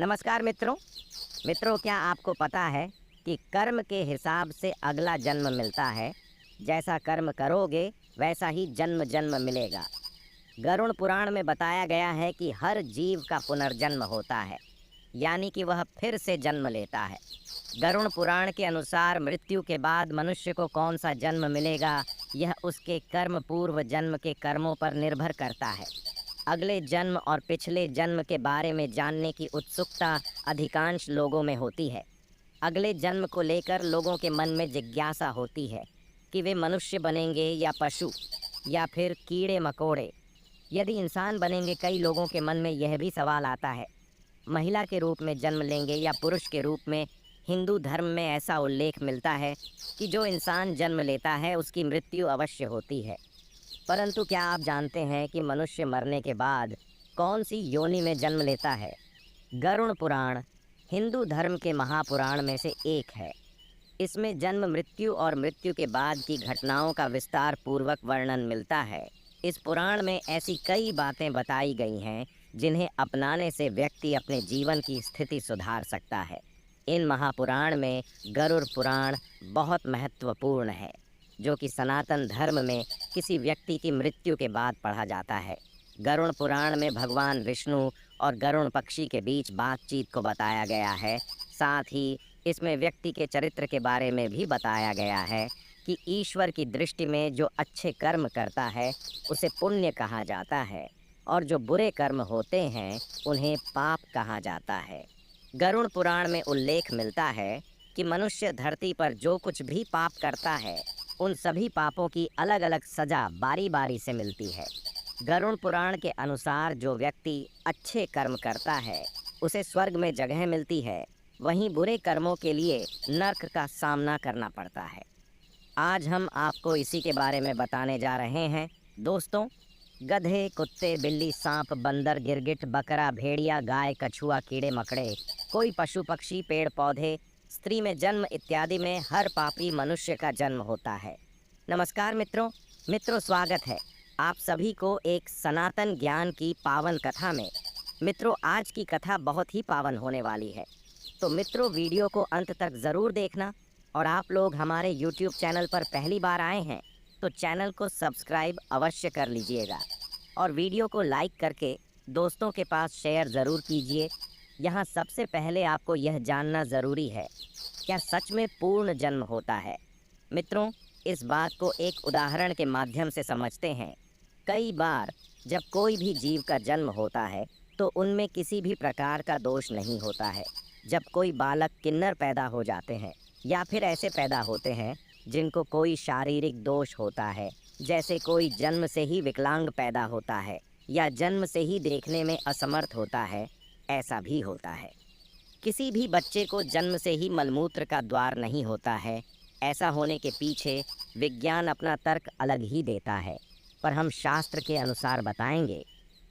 नमस्कार मित्रों। मित्रों, क्या आपको पता है कि कर्म के हिसाब से अगला जन्म मिलता है। जैसा कर्म करोगे वैसा ही जन्म जन्म मिलेगा। गरुड़ पुराण में बताया गया है कि हर जीव का पुनर्जन्म होता है, यानी कि वह फिर से जन्म लेता है। गरुड़ पुराण के अनुसार मृत्यु के बाद मनुष्य को कौन सा जन्म मिलेगा, यह उसके कर्म पूर्व जन्म के कर्मों पर निर्भर करता है। अगले जन्म और पिछले जन्म के बारे में जानने की उत्सुकता अधिकांश लोगों में होती है। अगले जन्म को लेकर लोगों के मन में जिज्ञासा होती है कि वे मनुष्य बनेंगे या पशु या फिर कीड़े मकोड़े। यदि इंसान बनेंगे, कई लोगों के मन में यह भी सवाल आता है, महिला के रूप में जन्म लेंगे या पुरुष के रूप में। हिंदू धर्म में ऐसा उल्लेख मिलता है कि जो इंसान जन्म लेता है उसकी मृत्यु अवश्य होती है। परंतु क्या आप जानते हैं कि मनुष्य मरने के बाद कौन सी योनि में जन्म लेता है? गरुड़ पुराण हिंदू धर्म के महापुराण में से एक है। इसमें जन्म, मृत्यु और मृत्यु के बाद की घटनाओं का विस्तार पूर्वक वर्णन मिलता है। इस पुराण में ऐसी कई बातें बताई गई हैं जिन्हें अपनाने से व्यक्ति अपने जीवन की स्थिति सुधार सकता है। इन महापुराण में गरुड़ पुराण बहुत महत्वपूर्ण है, जो कि सनातन धर्म में किसी व्यक्ति की मृत्यु के बाद पढ़ा जाता है। गरुड़ पुराण में भगवान विष्णु और गरुड़ पक्षी के बीच बातचीत को बताया गया है। साथ ही इसमें व्यक्ति के चरित्र के बारे में भी बताया गया है कि ईश्वर की दृष्टि में जो अच्छे कर्म करता है उसे पुण्य कहा जाता है, और जो बुरे कर्म होते हैं उन्हें पाप कहा जाता है। गरुड़ पुराण में उल्लेख मिलता है कि मनुष्य धरती पर जो कुछ भी पाप करता है उन सभी पापों की अलग अलग सजा बारी बारी से मिलती है। गरुड़ पुराण के अनुसार जो व्यक्ति अच्छे कर्म करता है उसे स्वर्ग में जगह मिलती है, वहीं बुरे कर्मों के लिए नरक का सामना करना पड़ता है। आज हम आपको इसी के बारे में बताने जा रहे हैं। दोस्तों, गधे, कुत्ते, बिल्ली, सांप, बंदर, गिरगिट, बकरा, भेड़िया, गाय, कछुआ, कीड़े मकड़े, कोई पशु पक्षी, पेड़ पौधे, स्त्री में जन्म इत्यादि में हर पापी मनुष्य का जन्म होता है। नमस्कार मित्रों, स्वागत है आप सभी को एक सनातन ज्ञान की पावन कथा में। मित्रों, आज की कथा बहुत ही पावन होने वाली है, तो मित्रों वीडियो को अंत तक ज़रूर देखना। और आप लोग हमारे YouTube चैनल पर पहली बार आए हैं तो चैनल को सब्सक्राइब अवश्य कर लीजिएगा और वीडियो को लाइक करके दोस्तों के पास शेयर ज़रूर कीजिए। यहाँ सबसे पहले आपको यह जानना ज़रूरी है, क्या सच में पूर्ण जन्म होता है? मित्रों, इस बात को एक उदाहरण के माध्यम से समझते हैं। कई बार जब कोई भी जीव का जन्म होता है तो उनमें किसी भी प्रकार का दोष नहीं होता है। जब कोई बालक किन्नर पैदा हो जाते हैं या फिर ऐसे पैदा होते हैं जिनको कोई शारीरिक दोष होता है, जैसे कोई जन्म से ही विकलांग पैदा होता है या जन्म से ही देखने में असमर्थ होता है, ऐसा भी होता है। किसी भी बच्चे को जन्म से ही मलमूत्र का द्वार नहीं होता है। ऐसा होने के पीछे विज्ञान अपना तर्क अलग ही देता है, पर हम शास्त्र के अनुसार बताएंगे।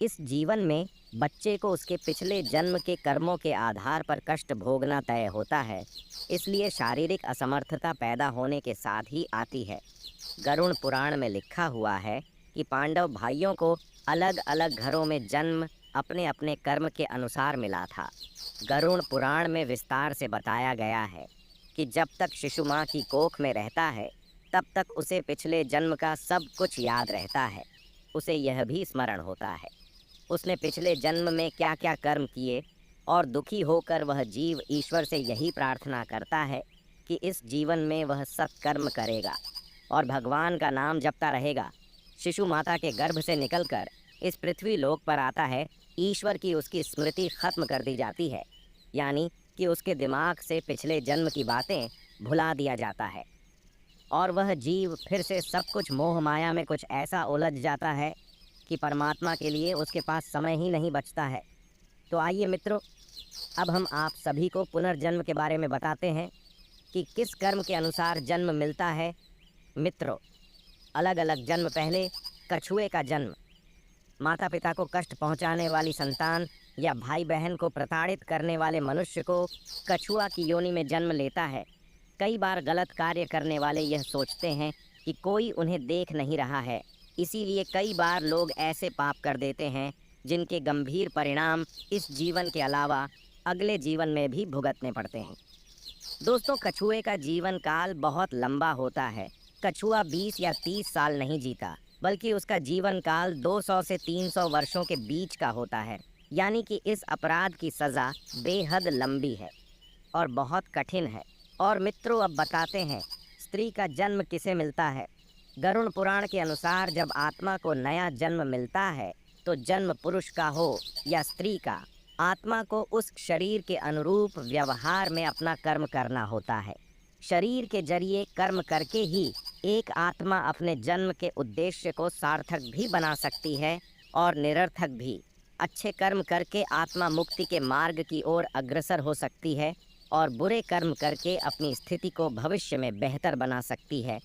इस जीवन में बच्चे को उसके पिछले जन्म के कर्मों के आधार पर कष्ट भोगना तय होता है, इसलिए शारीरिक असमर्थता पैदा होने के साथ ही आती है। गरुड़ पुराण में लिखा हुआ है कि पांडव भाइयों को अलग अलग घरों में जन्म अपने अपने कर्म के अनुसार मिला था। गरुड़ पुराण में विस्तार से बताया गया है कि जब तक शिशु माँ की कोख में रहता है तब तक उसे पिछले जन्म का सब कुछ याद रहता है। उसे यह भी स्मरण होता है उसने पिछले जन्म में क्या क्या कर्म किए, और दुखी होकर वह जीव ईश्वर से यही प्रार्थना करता है कि इस जीवन में वह सत्कर्म करेगा और भगवान का नाम जपता रहेगा। शिशु माता के गर्भ से निकलकर इस पृथ्वी लोक पर आता है। ईश्वर की उसकी स्मृति खत्म कर दी जाती है, यानी कि उसके दिमाग से पिछले जन्म की बातें भुला दिया जाता है और वह जीव फिर से सब कुछ मोह माया में कुछ ऐसा उलझ जाता है कि परमात्मा के लिए उसके पास समय ही नहीं बचता है। तो आइए मित्रों, अब हम आप सभी को पुनर्जन्म के बारे में बताते हैं कि किस कर्म के अनुसार जन्म मिलता है। मित्रों, अलग अलग जन्म। पहले कछुए का जन्म। माता पिता को कष्ट पहुंचाने वाली संतान या भाई बहन को प्रताड़ित करने वाले मनुष्य को कछुआ की योनि में जन्म लेता है। कई बार गलत कार्य करने वाले यह सोचते हैं कि कोई उन्हें देख नहीं रहा है, इसीलिए कई बार लोग ऐसे पाप कर देते हैं जिनके गंभीर परिणाम इस जीवन के अलावा अगले जीवन में भी भुगतने पड़ते हैं। दोस्तों, कछुए का जीवन काल बहुत लंबा होता है। कछुआ 20 या 30 साल नहीं जीता, बल्कि उसका जीवन काल 200 से 300 वर्षों के बीच का होता है। यानी कि इस अपराध की सज़ा बेहद लंबी है और बहुत कठिन है। और मित्रों, अब बताते हैं स्त्री का जन्म किसे मिलता है। गरुड़ पुराण के अनुसार जब आत्मा को नया जन्म मिलता है तो जन्म पुरुष का हो या स्त्री का, आत्मा को उस शरीर के अनुरूप व्यवहार में अपना कर्म करना होता है। शरीर के जरिए कर्म करके ही एक आत्मा अपने जन्म के उद्देश्य को सार्थक भी बना सकती है और निरर्थक भी। अच्छे कर्म करके आत्मा मुक्ति के मार्ग की ओर अग्रसर हो सकती है और बुरे कर्म करके अपनी स्थिति को भविष्य में बेहतर बना सकती है।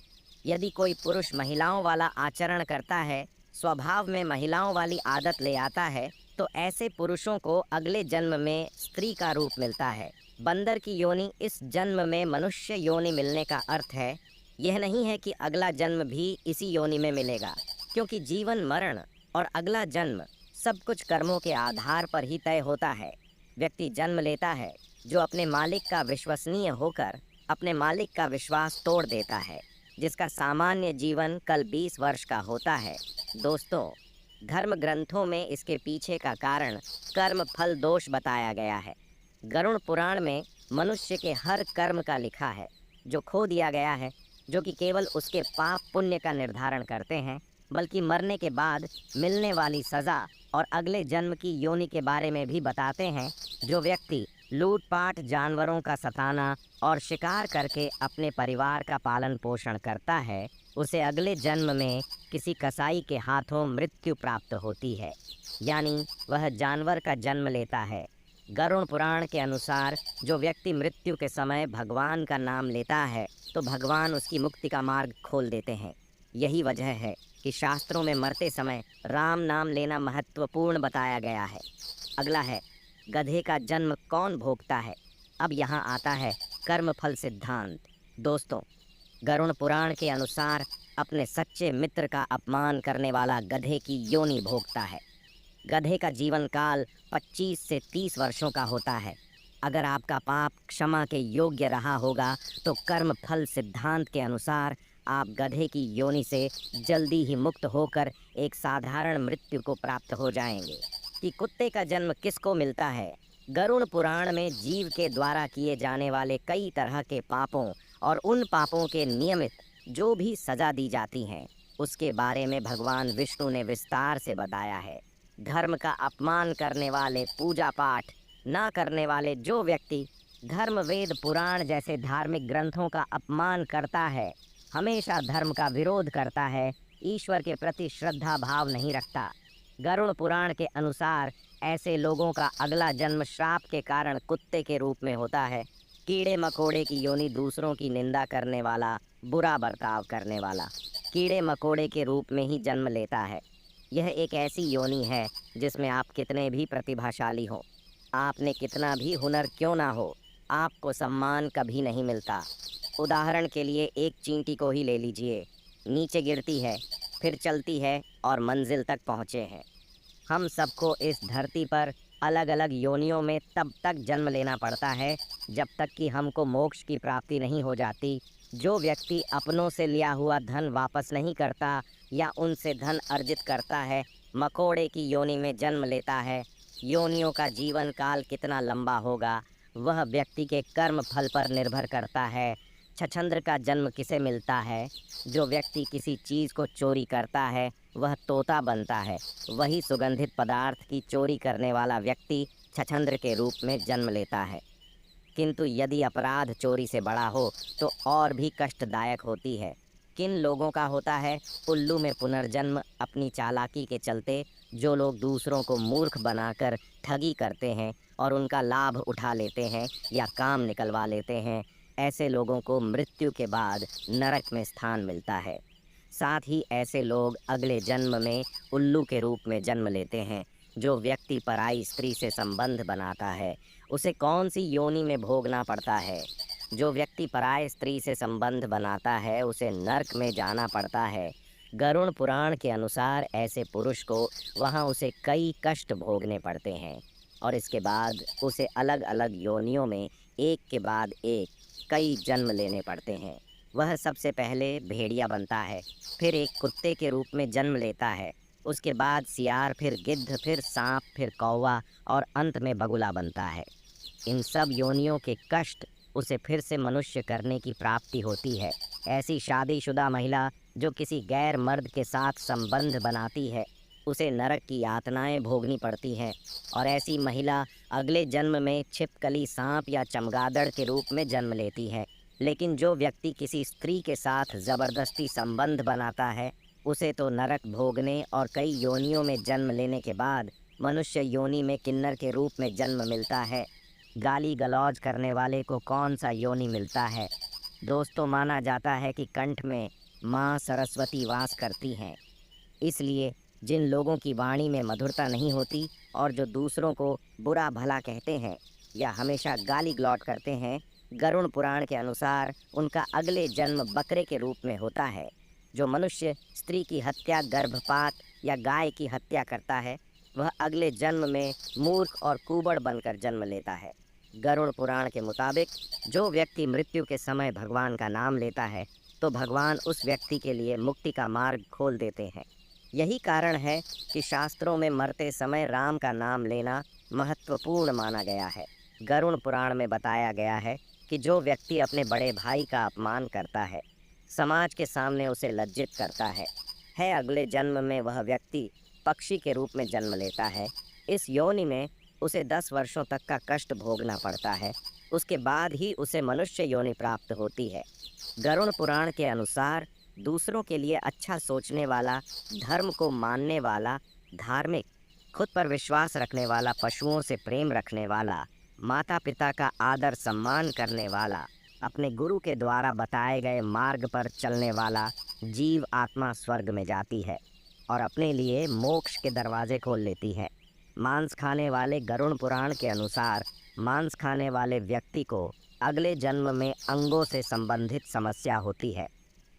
यदि कोई पुरुष महिलाओं वाला आचरण करता है, स्वभाव में महिलाओं वाली आदत ले आता है, तो ऐसे पुरुषों को अगले जन्म में स्त्री का रूप मिलता है। बंदर की योनि इस जन्म में मनुष्य योनि मिलने का अर्थ है यह नहीं है कि अगला जन्म भी इसी योनि में मिलेगा, क्योंकि जीवन मरण और अगला जन्म सब कुछ कर्मों के आधार पर ही तय होता है। व्यक्ति जन्म लेता है जो अपने मालिक का विश्वसनीय होकर अपने मालिक का विश्वास तोड़ देता है, जिसका सामान्य जीवन कल 20 वर्ष का होता है। दोस्तों, धर्म ग्रंथों में इसके पीछे का कारण कर्म फल दोष बताया गया है। गरुड़ पुराण में मनुष्य के हर कर्म का लिखा है जो खो दिया गया है, जो कि केवल उसके पाप पुण्य का निर्धारण करते हैं, बल्कि मरने के बाद मिलने वाली सज़ा और अगले जन्म की योनि के बारे में भी बताते हैं। जो व्यक्ति लूटपाट, जानवरों का सताना और शिकार करके अपने परिवार का पालन पोषण करता है, उसे अगले जन्म में किसी कसाई के हाथों मृत्यु प्राप्त होती है, यानी वह जानवर का जन्म लेता है। गरुड़ पुराण के अनुसार जो व्यक्ति मृत्यु के समय भगवान का नाम लेता है तो भगवान उसकी मुक्ति का मार्ग खोल देते हैं। यही वजह है कि शास्त्रों में मरते समय राम नाम लेना महत्वपूर्ण बताया गया है। अगला है, गधे का जन्म कौन भोगता है। अब यहाँ आता है कर्म फल सिद्धांत। दोस्तों, गरुड़ पुराण के अनुसार अपने सच्चे मित्र का अपमान करने वाला गधे की योनि भोगता है। गधे का जीवन काल 25 से 30 वर्षों का होता है। अगर आपका पाप क्षमा के योग्य रहा होगा तो कर्म फल सिद्धांत के अनुसार आप गधे की योनि से जल्दी ही मुक्त होकर एक साधारण मृत्यु को प्राप्त हो जाएंगे। कि कुत्ते का जन्म किसको मिलता है। गरुड़ पुराण में जीव के द्वारा किए जाने वाले कई तरह के पापों और उन पापों के नियमित जो भी सजा दी जाती हैं, उसके बारे में भगवान विष्णु ने विस्तार से बताया है। धर्म का अपमान करने वाले, पूजा पाठ ना करने वाले जो व्यक्ति धर्म, वेद, पुराण जैसे धार्मिक ग्रंथों का अपमान करता है, हमेशा धर्म का विरोध करता है, ईश्वर के प्रति श्रद्धा भाव नहीं रखता। गरुड़ पुराण के अनुसार ऐसे लोगों का अगला जन्म श्राप के कारण कुत्ते के रूप में होता है। कीड़े मकोड़े की योनि दूसरों की निंदा करने वाला, बुरा बर्ताव करने वाला कीड़े मकोड़े के रूप में ही जन्म लेता है। यह एक ऐसी योनि है जिसमें आप कितने भी प्रतिभाशाली हो, आपने कितना भी हुनर क्यों ना हो, आपको सम्मान कभी नहीं मिलता। उदाहरण के लिए एक चींटी को ही ले लीजिए, नीचे गिरती है, फिर चलती है और मंजिल तक पहुँचे हैं। हम सबको इस धरती पर अलग अलग योनियों में तब तक जन्म लेना पड़ता है जब तक कि हमको मोक्ष की प्राप्ति नहीं हो जाती। जो व्यक्ति अपनों से लिया हुआ धन वापस नहीं करता या उनसे धन अर्जित करता है, मकोड़े की योनि में जन्म लेता है। योनियों का जीवन काल कितना लंबा होगा वह व्यक्ति के कर्म फल पर निर्भर करता है। छछंद्र का जन्म किसे मिलता है। जो व्यक्ति किसी चीज़ को चोरी करता है वह तोता बनता है। वही सुगंधित पदार्थ की चोरी करने वाला व्यक्ति छछंद्र के रूप में जन्म लेता है। किंतु यदि अपराध चोरी से बड़ा हो तो और भी कष्टदायक होती है। किन लोगों का होता है उल्लू में पुनर्जन्म। अपनी चालाकी के चलते जो लोग दूसरों को मूर्ख बनाकर ठगी करते हैं और उनका लाभ उठा लेते हैं या काम निकलवा लेते हैं, ऐसे लोगों को मृत्यु के बाद नरक में स्थान मिलता है। साथ ही ऐसे लोग अगले जन्म में उल्लू के रूप में जन्म लेते हैं। जो व्यक्ति पराई स्त्री से संबंध बनाता है उसे कौन सी योनि में भोगना पड़ता है। जो व्यक्ति पराय स्त्री से संबंध बनाता है उसे नरक में जाना पड़ता है। गरुड़ पुराण के अनुसार ऐसे पुरुष को वहाँ उसे कई कष्ट भोगने पड़ते हैं। और इसके बाद उसे अलग अलग योनियों में एक के बाद एक कई जन्म लेने पड़ते हैं। वह सबसे पहले भेड़िया बनता है, फिर एक कुत्ते के रूप में जन्म लेता है, उसके बाद सियार, फिर गिद्ध, फिर सांप, फिर कौवा और अंत में बगुला बनता है। इन सब योनियों के कष्ट उसे फिर से मनुष्य करने की प्राप्ति होती है। ऐसी शादीशुदा महिला जो किसी गैर मर्द के साथ संबंध बनाती है, उसे नरक की यातनाएं भोगनी पड़ती हैं। और ऐसी महिला अगले जन्म में छिपकली, सांप या चमगादड़ के रूप में जन्म लेती है। लेकिन जो व्यक्ति किसी स्त्री के साथ ज़बरदस्ती संबंध बनाता है, उसे तो नरक भोगने और कई योनियों में जन्म लेने के बाद मनुष्य योनि में किन्नर के रूप में जन्म मिलता है। गाली गलौज करने वाले को कौन सा योनि मिलता है? दोस्तों, माना जाता है कि कंठ में माँ सरस्वती वास करती हैं। इसलिए जिन लोगों की वाणी में मधुरता नहीं होती और जो दूसरों को बुरा भला कहते हैं या हमेशा गाली गलौज करते हैं, गरुड़ पुराण के अनुसार उनका अगले जन्म बकरे के रूप में होता है। जो मनुष्य स्त्री की हत्या, गर्भपात या गाय की हत्या करता है, वह अगले जन्म में मूर्ख और कुबड़ बनकर जन्म लेता है। गरुड़ पुराण के मुताबिक जो व्यक्ति मृत्यु के समय भगवान का नाम लेता है, तो भगवान उस व्यक्ति के लिए मुक्ति का मार्ग खोल देते हैं। यही कारण है कि शास्त्रों में मरते समय राम का नाम लेना महत्वपूर्ण माना गया है। गरुड़ पुराण में बताया गया है कि जो व्यक्ति अपने बड़े भाई का अपमान करता है, समाज के सामने उसे लज्जित करता है अगले जन्म में वह व्यक्ति पक्षी के रूप में जन्म लेता है। इस योनि में उसे 10 वर्षों तक का कष्ट भोगना पड़ता है। उसके बाद ही उसे मनुष्य योनि प्राप्त होती है। गरुड़ पुराण के अनुसार दूसरों के लिए अच्छा सोचने वाला, धर्म को मानने वाला, धार्मिक, खुद पर विश्वास रखने वाला, पशुओं से प्रेम रखने वाला, माता पिता का आदर सम्मान करने वाला, अपने गुरु के द्वारा बताए गए मार्ग पर चलने वाला जीव आत्मा स्वर्ग में जाती है और अपने लिए मोक्ष के दरवाजे खोल लेती है। मांस खाने वाले गरुड़ पुराण के अनुसार मांस खाने वाले व्यक्ति को अगले जन्म में अंगों से संबंधित समस्या होती है।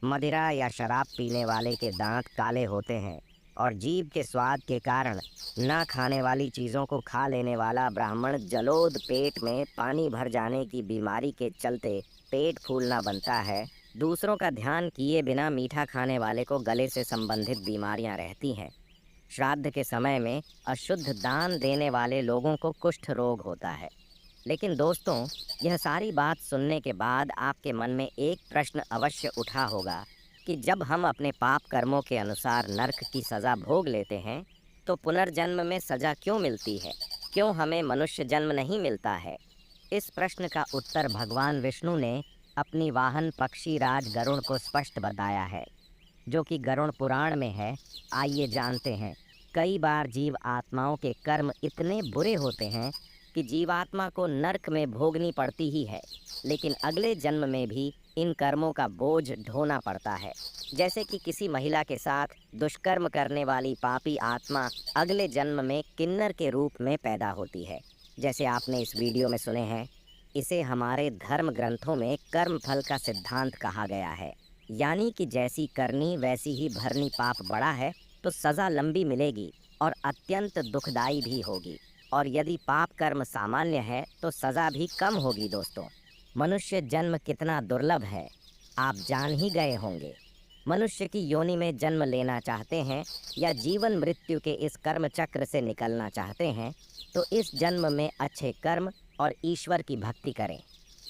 मदिरा या शराब पीने वाले के दांत काले होते हैं और जीभ के स्वाद के कारण ना खाने वाली चीज़ों को खा लेने वाला ब्राह्मण जलोद पेट में पानी भर जाने की बीमारी के चलते पेट फूलना बनता है। दूसरों का ध्यान किए बिना मीठा खाने वाले को गले से संबंधित बीमारियां रहती हैं। श्राद्ध के समय में अशुद्ध दान देने वाले लोगों को कुष्ठ रोग होता है। लेकिन दोस्तों, यह सारी बात सुनने के बाद आपके मन में एक प्रश्न अवश्य उठा होगा कि जब हम अपने पाप कर्मों के अनुसार नरक की सज़ा भोग लेते हैं, तो पुनर्जन्म में सज़ा क्यों मिलती है? क्यों हमें मनुष्य जन्म नहीं मिलता है? इस प्रश्न का उत्तर भगवान विष्णु ने अपनी वाहन पक्षी राज गरुड़ को स्पष्ट बताया है, जो कि गरुड़ पुराण में है। आइए जानते हैं। कई बार जीव आत्माओं के कर्म इतने बुरे होते हैं कि जीवात्मा को नरक में भोगनी पड़ती ही है, लेकिन अगले जन्म में भी इन कर्मों का बोझ ढोना पड़ता है। जैसे कि किसी महिला के साथ दुष्कर्म करने वाली पापी आत्मा अगले जन्म में किन्नर के रूप में पैदा होती है, जैसे आपने इस वीडियो में सुने हैं। इसे हमारे धर्म ग्रंथों में कर्म फल का सिद्धांत कहा गया है, यानी कि जैसी करनी वैसी ही भरनी। पाप बड़ा है तो सज़ा लंबी मिलेगी और अत्यंत दुखदाई भी होगी, और यदि पाप कर्म सामान्य है तो सज़ा भी कम होगी। दोस्तों, मनुष्य जन्म कितना दुर्लभ है आप जान ही गए होंगे। मनुष्य की योनि में जन्म लेना चाहते हैं या जीवन मृत्यु के इस कर्म चक्र से निकलना चाहते हैं, तो इस जन्म में अच्छे कर्म और ईश्वर की भक्ति करें।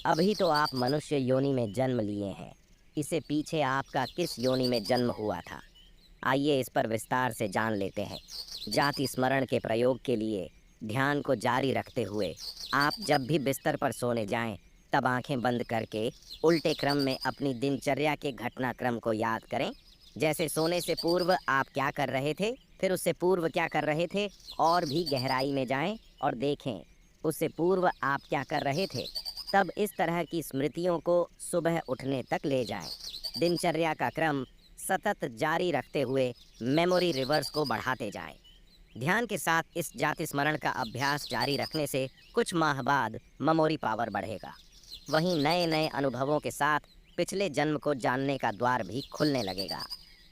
अभी तो आप मनुष्य योनि में जन्म लिए हैं, इससे पीछे आपका किस योनि में जन्म हुआ था? आइए इस पर विस्तार से जान लेते हैं। जाति स्मरण के प्रयोग के लिए ध्यान को जारी रखते हुए आप जब भी बिस्तर पर सोने जाएं, तब आंखें बंद करके उल्टे क्रम में अपनी दिनचर्या के घटनाक्रम को याद करें। जैसे सोने से पूर्व आप क्या कर रहे थे, फिर उससे पूर्व क्या कर रहे थे, और भी गहराई में जाएं और देखें उससे पूर्व आप क्या कर रहे थे। तब इस तरह की स्मृतियों को सुबह उठने तक ले जाएं। दिनचर्या का क्रम सतत जारी रखते हुए मेमोरी रिवर्स को बढ़ाते जाएं। ध्यान के साथ इस जाति स्मरण का अभ्यास जारी रखने से कुछ माह बाद मेमोरी पावर बढ़ेगा। वहीं नए नए अनुभवों के साथ पिछले जन्म को जानने का द्वार भी खुलने लगेगा।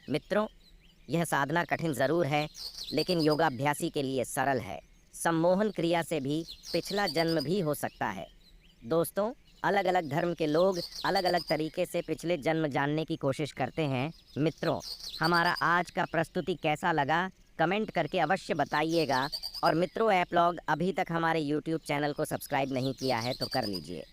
मित्रों, यह साधना कठिन ज़रूर है, लेकिन योगाभ्यासी के लिए सरल है। सम्मोहन क्रिया से भी पिछला जन्म भी हो सकता है। दोस्तों, अलग अलग धर्म के लोग अलग अलग तरीके से पिछले जन्म जानने की कोशिश करते हैं। मित्रों, हमारा आज का प्रस्तुति कैसा लगा कमेंट करके अवश्य बताइएगा। और मित्रों, ऐप लॉग अभी तक हमारे YouTube चैनल को सब्सक्राइब नहीं किया है तो कर लीजिए।